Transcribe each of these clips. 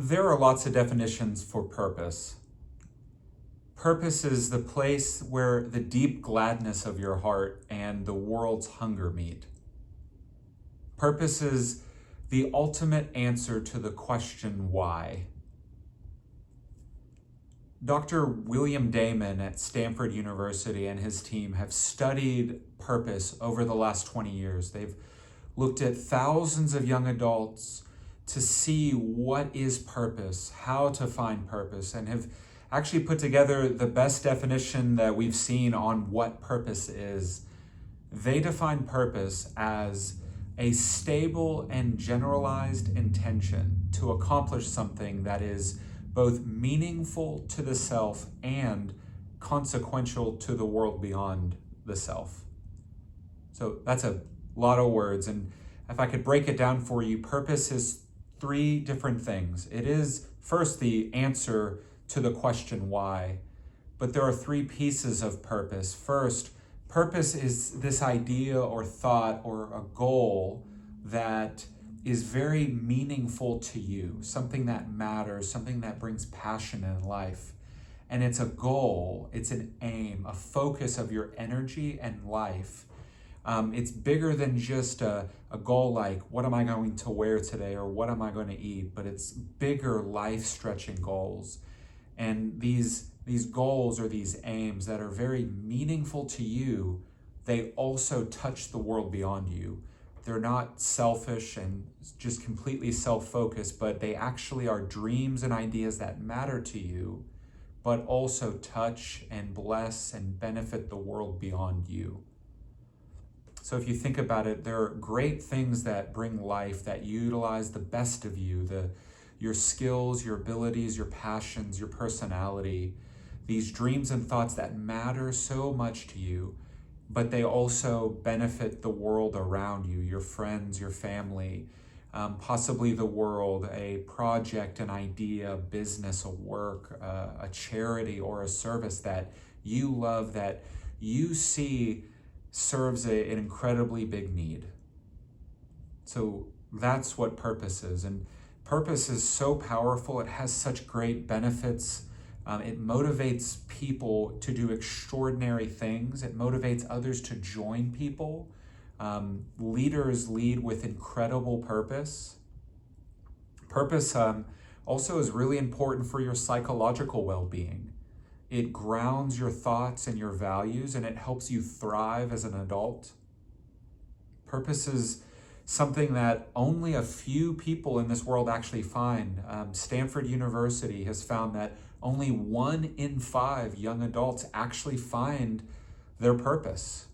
There are lots of definitions for purpose. Purpose is the place where the deep gladness of your heart and the world's hunger meet. Purpose is the ultimate answer to the question why. Dr. William Damon at Stanford University and his team have studied purpose over the last 20 years. They've looked at thousands of young adults to see what is purpose, how to find purpose, and have actually put together the best definition that we've seen on what purpose is. They define purpose as a stable and generalized intention to accomplish something that is both meaningful to the self and consequential to the world beyond the self. So that's a lot of words, and if I could break it down for you, purpose is three different things. It is first the answer to the question why, but there are three pieces of purpose. First, purpose is this idea or thought or a goal that is very meaningful to you, something that matters, something that brings passion in life. And it's a goal, it's an aim, a focus of your energy and life. It's bigger than just a goal like, what am I going to wear today or what am I going to eat? But it's bigger life-stretching goals. And these goals or these aims that are very meaningful to you, they also touch the world beyond you. They're not selfish and just completely self-focused, but they actually are dreams and ideas that matter to you, but also touch and bless and benefit the world beyond you. So if you think about it, there are great things that bring life, that utilize the best of you, your skills, your abilities, your passions, your personality, these dreams and thoughts that matter so much to you, but they also benefit the world around you, your friends, your family, possibly the world, a project, an idea, a business, a work, a charity, or a service that you love, that you see serves an incredibly big need. So that's what purpose is. And purpose is so powerful. It has such great benefits. It motivates people to do extraordinary things. It motivates others to join people. Leaders lead with incredible purpose. Purpose also is really important for your psychological well-being. It grounds your thoughts and your values, and it helps you thrive as an adult. Purpose is something that only a few people in this world actually find. Stanford University has found that only 1 in 5 young adults actually find their purpose.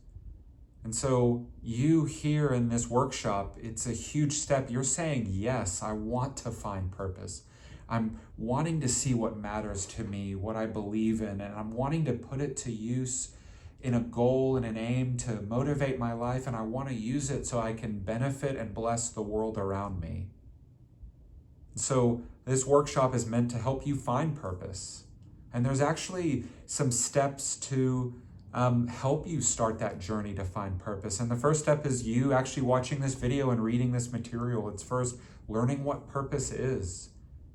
And so you here in this workshop, it's a huge step. You're saying, yes, I want to find purpose. I'm wanting to see what matters to me, what I believe in, and I'm wanting to put it to use in a goal and an aim to motivate my life, and I want to use it so I can benefit and bless the world around me. So this workshop is meant to help you find purpose. And there's actually some steps to help you start that journey to find purpose. And the first step is you actually watching this video and reading this material. It's first learning what purpose is,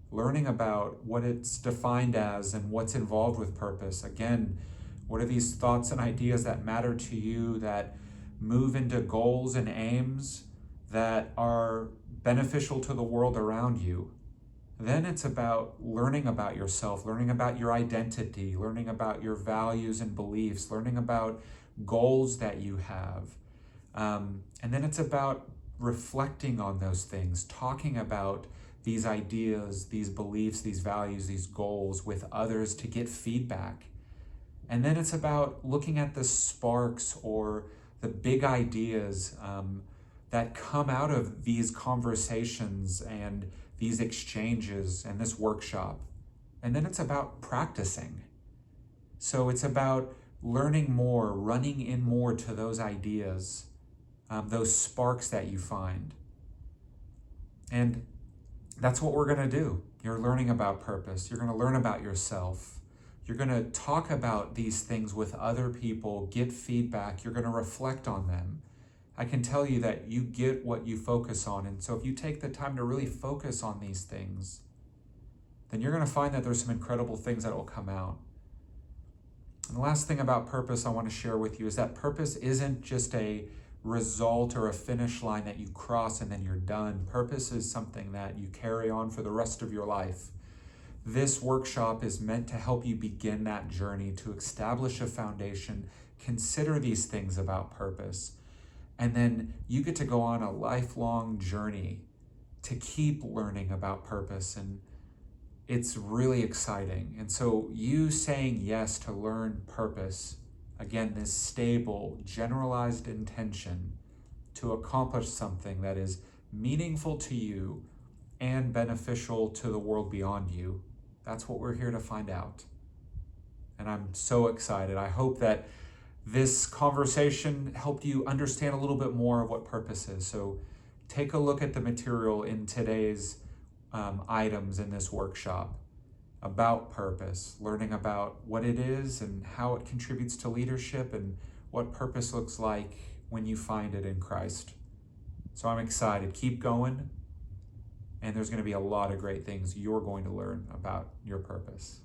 learning about what it's defined as and what's involved with purpose. Again, what are these thoughts and ideas that matter to you, that move into goals and aims that are beneficial to the world around you? Then it's about learning about yourself, learning about your identity, learning about your values and beliefs, learning about goals that you have. And then it's about reflecting on those things, talking about these ideas, these beliefs, these values, these goals with others to get feedback. And then it's about looking at the sparks or the big ideas that come out of these conversations and these exchanges and this workshop. And then it's about practicing. So it's about learning more, running in more to those ideas, those sparks that you find. And that's what we're going to do. You're learning about purpose. You're going to learn about yourself. You're going to talk about these things with other people, get feedback. You're going to reflect on them. I can tell you that you get what you focus on. And so if you take the time to really focus on these things, then you're going to find that there's some incredible things that will come out. And the last thing about purpose I want to share with you is that purpose isn't just a result or a finish line that you cross and then you're done. Purpose is something that you carry on for the rest of your life. This workshop is meant to help you begin that journey, to establish a foundation, consider these things about purpose, and then you get to go on a lifelong journey to keep learning about purpose, and it's really exciting. And so you saying yes to learn purpose, again, this stable, generalized intention to accomplish something that is meaningful to you and beneficial to the world beyond you, that's what we're here to find out. And I'm so excited. I hope that this conversation helped you understand a little bit more of what purpose is. So take a look at the material in today's items in this workshop about purpose, learning about what it is and how it contributes to leadership and what purpose looks like when you find it in Christ. So I'm excited. Keep going. And there's going to be a lot of great things you're going to learn about your purpose.